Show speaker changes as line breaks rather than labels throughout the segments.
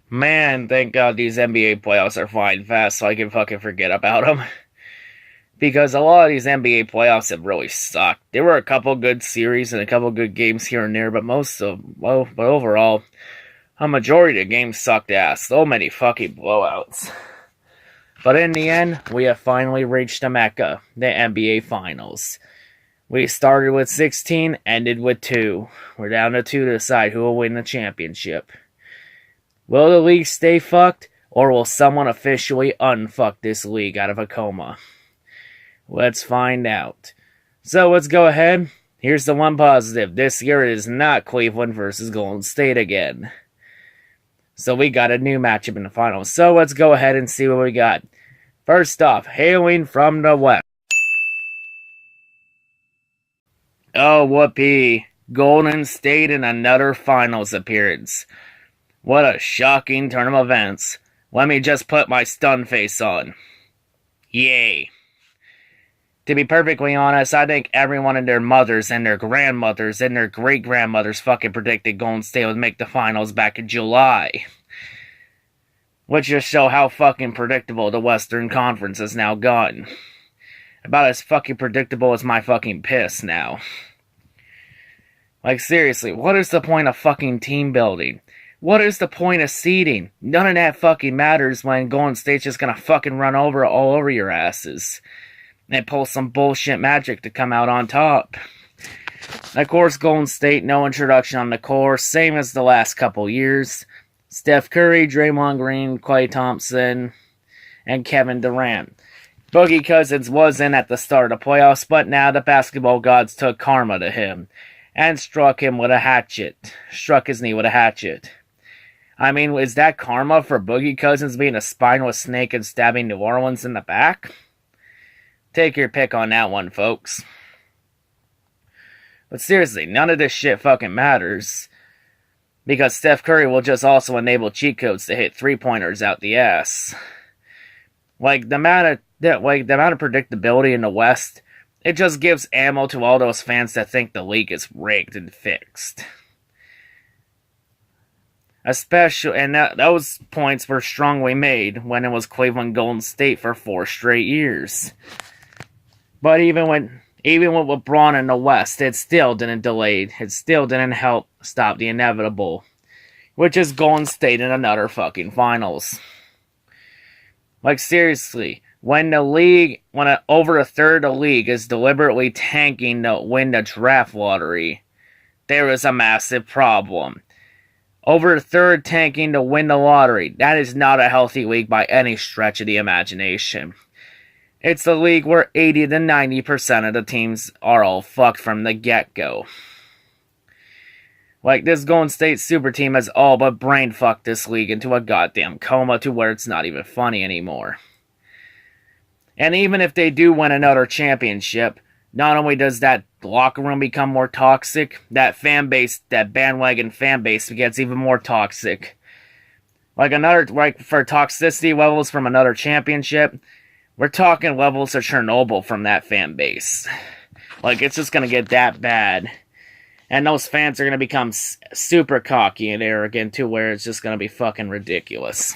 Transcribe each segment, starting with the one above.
Man, thank God these NBA playoffs are flying fast so I can fucking forget about them. Because a lot of these NBA playoffs have really sucked. There were a couple good series and a couple good games here and there, but but overall, a majority of the games sucked ass. So many fucking blowouts. But in the end, we have finally reached the Mecca, the NBA Finals. We started with 16, ended with 2. We're down to 2 to decide who will win the championship. Will the league stay fucked, or will someone officially unfuck this league out of a coma? Let's find out. So let's go ahead. Here's the one positive. This year it is not Cleveland versus Golden State again. So we got a new matchup in the finals. So let's go ahead and see what we got. First off, hailing from the West. Oh, whoopee. Golden State in another finals appearance. What a shocking turn of events. Let me just put my stun face on. Yay. To be perfectly honest, I think everyone and their mothers and their grandmothers and their great-grandmothers fucking predicted Golden State would make the finals back in July. Which just show how fucking predictable the Western Conference has now gotten. About as fucking predictable as my fucking piss now. Like, seriously, what is the point of fucking team building? What is the point of seeding? None of that fucking matters when Golden State's just gonna fucking run all over your asses. And pull some bullshit magic to come out on top. Of course, Golden State, no introduction on the course, same as the last couple years. Steph Curry, Draymond Green, Klay Thompson, and Kevin Durant. Boogie Cousins was in at the start of the playoffs, but now the basketball gods took karma to him and struck him with a hatchet. Struck his knee with a hatchet. I mean, is that karma for Boogie Cousins being a spineless snake and stabbing New Orleans in the back? Take your pick on that one, folks. But seriously, none of this shit fucking matters. Because Steph Curry will just also enable cheat codes to hit three-pointers out the ass. Like, the amount of predictability in the West, it just gives ammo to all those fans that think the league is rigged and fixed. Especially, and those points were strongly made when it was Cleveland Golden State for 4 straight years. But even with LeBron in the West, it still didn't help stop the inevitable, which is Golden State in another fucking finals. Like, seriously, when over a third of the league is deliberately tanking to win the draft lottery, there is a massive problem. Over a third tanking to win the lottery, that is not a healthy league by any stretch of the imagination. It's a league where 80 to 90% of the teams are all fucked from the get-go. Like, this Golden State super team has all but brain-fucked this league into a goddamn coma to where it's not even funny anymore. And even if they do win another championship, not only does that locker room become more toxic, that bandwagon fan base gets even more toxic. For toxicity levels from another championship, we're talking levels of Chernobyl from that fan base. Like, it's just gonna get that bad. And those fans are gonna become super cocky and arrogant to where it's just gonna be fucking ridiculous.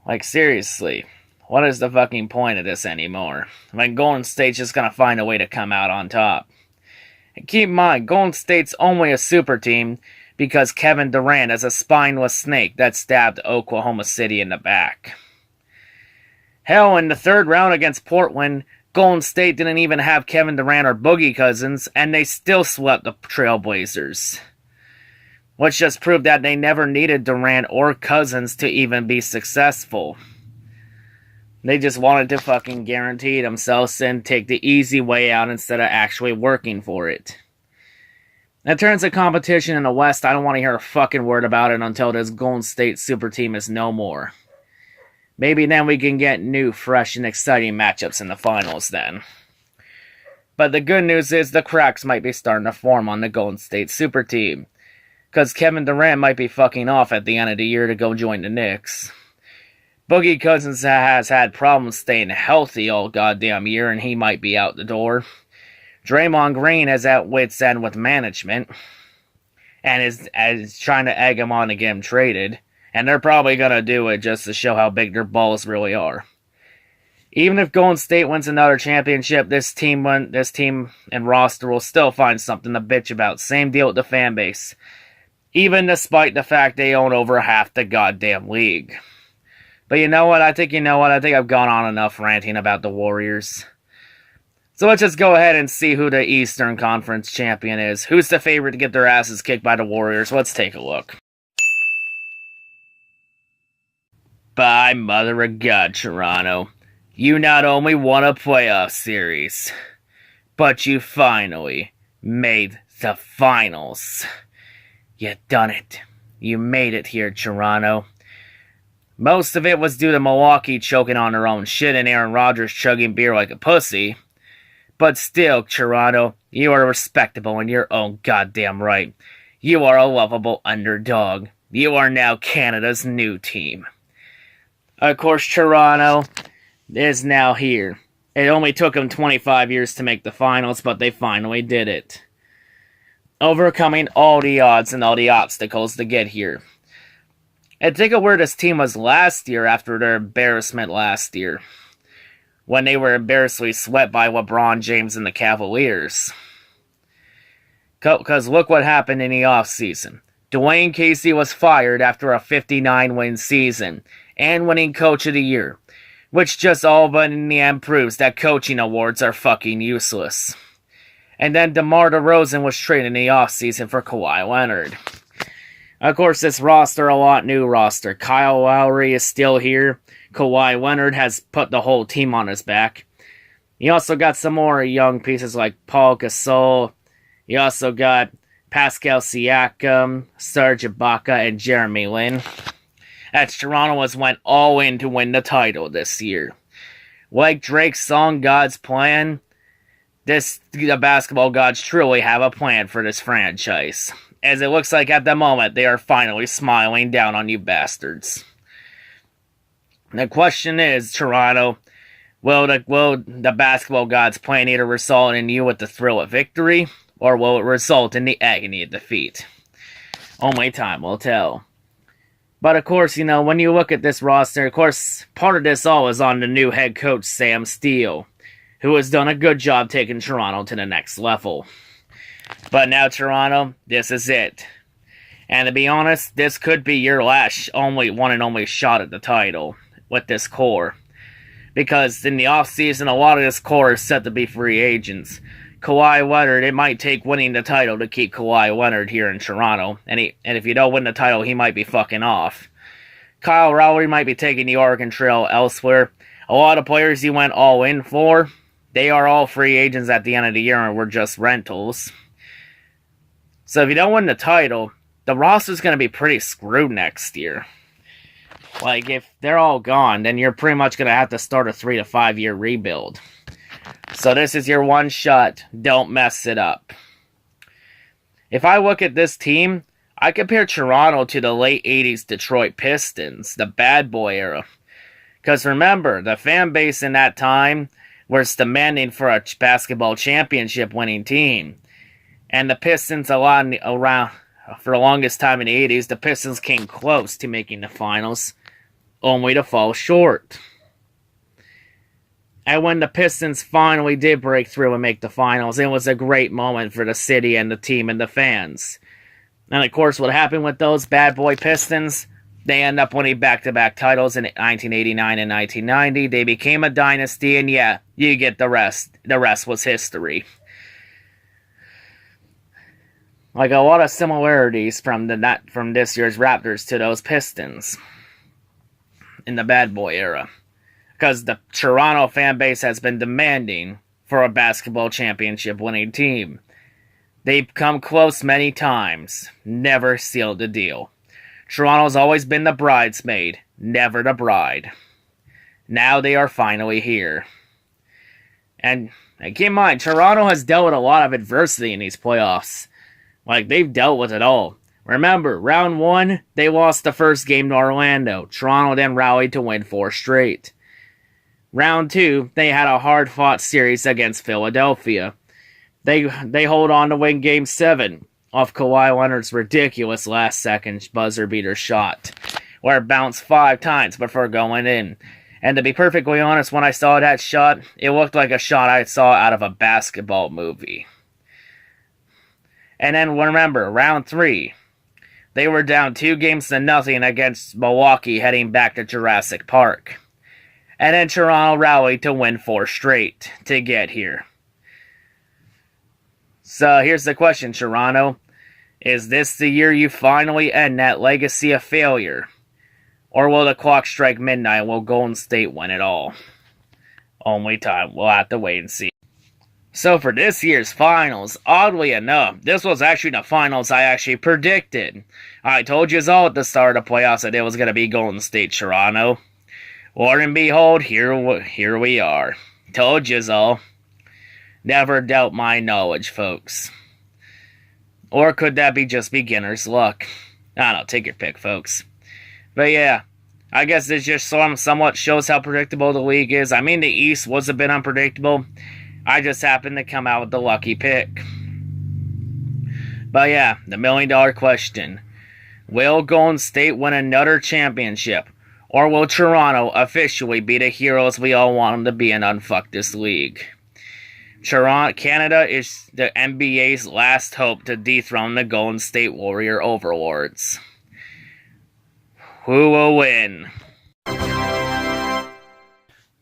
Like, seriously, what is the fucking point of this anymore? I mean, Golden State's just gonna find a way to come out on top. And keep in mind, Golden State's only a super team because Kevin Durant is a spineless snake that stabbed Oklahoma City in the back. Hell, in the third round against Portland, Golden State didn't even have Kevin Durant or Boogie Cousins, and they still swept the Trailblazers. Which just proved that they never needed Durant or Cousins to even be successful. They just wanted to fucking guarantee themselves and take the easy way out instead of actually working for it. In terms of competition in the West, I don't want to hear a fucking word about it until this Golden State super team is no more. Maybe then we can get new, fresh, and exciting matchups in the finals then. But the good news is the cracks might be starting to form on the Golden State super team. Because Kevin Durant might be fucking off at the end of the year to go join the Knicks. Boogie Cousins has had problems staying healthy all goddamn year and he might be out the door. Draymond Green is at wit's end with management. and is trying to egg him on to get him traded. And they're probably going to do it just to show how big their balls really are. Even if Golden State wins another championship, this team and roster will still find something to bitch about. Same deal with the fan base. Even despite the fact they own over half the goddamn league. But you know what? I think I've gone on enough ranting about the Warriors. So let's just go ahead and see who the Eastern Conference champion is. Who's the favorite to get their asses kicked by the Warriors? Let's take a look. By mother of God, Toronto. You not only won a playoff series, but you finally made the finals. You done it. You made it here, Toronto. Most of it was due to Milwaukee choking on their own shit and Aaron Rodgers chugging beer like a pussy. But still, Toronto, you are respectable in your own goddamn right. You are a lovable underdog. You are now Canada's new team. Of course, Toronto is now here. It only took them 25 years to make the finals, but they finally did it. Overcoming all the odds and all the obstacles to get here. And think of where this team was last year after their embarrassment last year. When they were embarrassingly swept by LeBron James and the Cavaliers. Because look what happened in the offseason. Dwayne Casey was fired after a 59-win season and winning Coach of the Year. Which just all but in the end proves that coaching awards are fucking useless. And then DeMar DeRozan was traded in the offseason for Kawhi Leonard. Of course, this roster, a lot new roster. Kyle Lowry is still here. Kawhi Leonard has put the whole team on his back. You also got some more young pieces like Paul Gasol. You also got Pascal Siakam, Serge Ibaka, and Jeremy Lin. As Toronto went all in to win the title this year. Like Drake's song, God's Plan, the basketball gods truly have a plan for this franchise. As it looks like at the moment, they are finally smiling down on you bastards. The question is, Toronto, will the basketball gods' plan either result in you with the thrill of victory, or will it result in the agony of defeat? Only time will tell. But of course, when you look at this roster, of course, part of this all is on the new head coach, Sam Steele, who has done a good job taking Toronto to the next level. But now, Toronto, this is it. And to be honest, this could be your last one and only shot at the title with this core. Because in the offseason, a lot of this core is set to be free agents. Kawhi Leonard, it might take winning the title to keep Kawhi Leonard here in Toronto. And if you don't win the title, he might be fucking off. Kyle Lowry might be taking the Oregon Trail elsewhere. A lot of players he went all in for, they are all free agents at the end of the year and were just rentals. So if you don't win the title, the roster's going to be pretty screwed next year. Like, if they're all gone, then you're pretty much going to have to start a 3 to 5 year rebuild. So this is your one shot. Don't mess it up. If I look at this team, I compare Toronto to the late 80s Detroit Pistons, the bad boy era. Because remember, the fan base in that time was demanding for a basketball championship winning team. And the Pistons, around for the longest time in the 80s, the Pistons came close to making the finals, only to fall short. And when the Pistons finally did break through and make the finals, it was a great moment for the city and the team and the fans. And of course, what happened with those bad boy Pistons? They end up winning back-to-back titles in 1989 and 1990. They became a dynasty, and yeah, you get the rest. The rest was history. Like a lot of similarities from this year's Raptors to those Pistons in the bad boy era. Because the Toronto fan base has been demanding for a basketball championship winning team. They've come close many times, never sealed the deal. Toronto's always been the bridesmaid, never the bride. Now they are finally here. And keep in mind, Toronto has dealt with a lot of adversity in these playoffs. Like, they've dealt with it all. Remember, round 1, they lost the first game to Orlando. Toronto then rallied to win 4 straight. Round 2, they had a hard-fought series against Philadelphia. They hold on to win Game 7. off Kawhi Leonard's ridiculous last-second buzzer-beater shot, where it bounced 5 times before going in. And to be perfectly honest, when I saw that shot, it looked like a shot I saw out of a basketball movie. And then remember, round 3, they were down 2-0 against Milwaukee heading back to Jurassic Park. And then Toronto rallied to win 4 straight to get here. So here's the question, Toronto. Is this the year you finally end that legacy of failure? Or will the clock strike midnight and will Golden State win it all? Only time. We'll have to wait and see. So for this year's finals, oddly enough, this was actually the finals I actually predicted. I told you all at the start of the playoffs that it was going to be Golden State Toronto. Lord and behold, here we are. Told you all. Never doubt my knowledge, folks. Or could that be just beginner's luck? I don't know, take your pick, folks. But yeah, I guess this just somewhat shows how predictable the league is. I mean, the East was a bit unpredictable. I just happened to come out with the lucky pick. But yeah, the $1 million question. Will Golden State win another championship? Or will Toronto officially be the heroes we all want them to be and unfuck this league? Canada is the NBA's last hope to dethrone the Golden State Warrior overlords. Who will win? To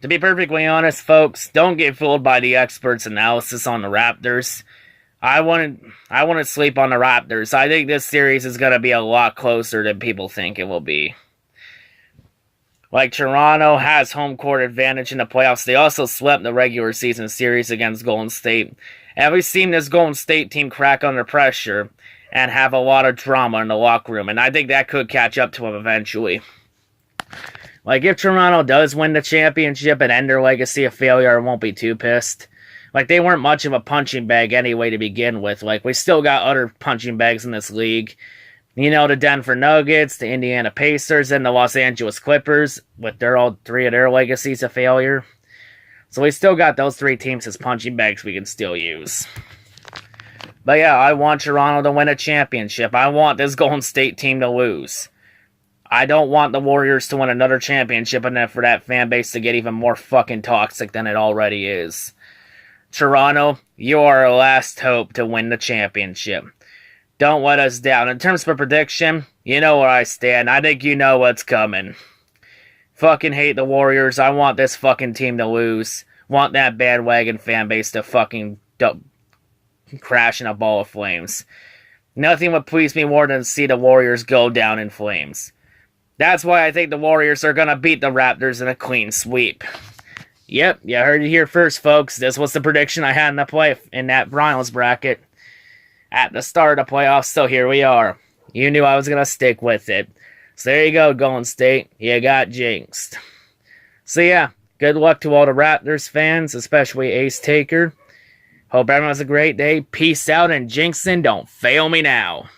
be perfectly honest, folks, don't get fooled by the experts' analysis on the Raptors. I wouldn't sleep on the Raptors. I think this series is going to be a lot closer than people think it will be. Like, Toronto has home court advantage in the playoffs. They also swept the regular season series against Golden State. And we've seen this Golden State team crack under pressure and have a lot of drama in the locker room. And I think that could catch up to them eventually. Like, if Toronto does win the championship and end their legacy of failure, I won't be too pissed. Like, they weren't much of a punching bag anyway to begin with. Like, we still got other punching bags in this league. You know, the Denver Nuggets, the Indiana Pacers, and the Los Angeles Clippers, with all 3 of their legacies of failure. So we still got those 3 teams as punching bags we can still use. But yeah, I want Toronto to win a championship. I want this Golden State team to lose. I don't want the Warriors to win another championship and then for that fan base to get even more fucking toxic than it already is. Toronto, you are our last hope to win the championship. Don't let us down. In terms of prediction, you know where I stand. I think you know what's coming. Fucking hate the Warriors. I want this fucking team to lose. Want that bandwagon fan base to fucking crash in a ball of flames. Nothing would please me more than to see the Warriors go down in flames. That's why I think the Warriors are going to beat the Raptors in a clean sweep. Yep, you heard it here first, folks. This was the prediction I had in that finals bracket at the start of the playoffs, so here we are. You knew I was going to stick with it. So there you go, Golden State. You got jinxed. So yeah, good luck to all the Raptors fans, especially Acetaker. Hope everyone has a great day. Peace out, and Jinxin, don't fail me now.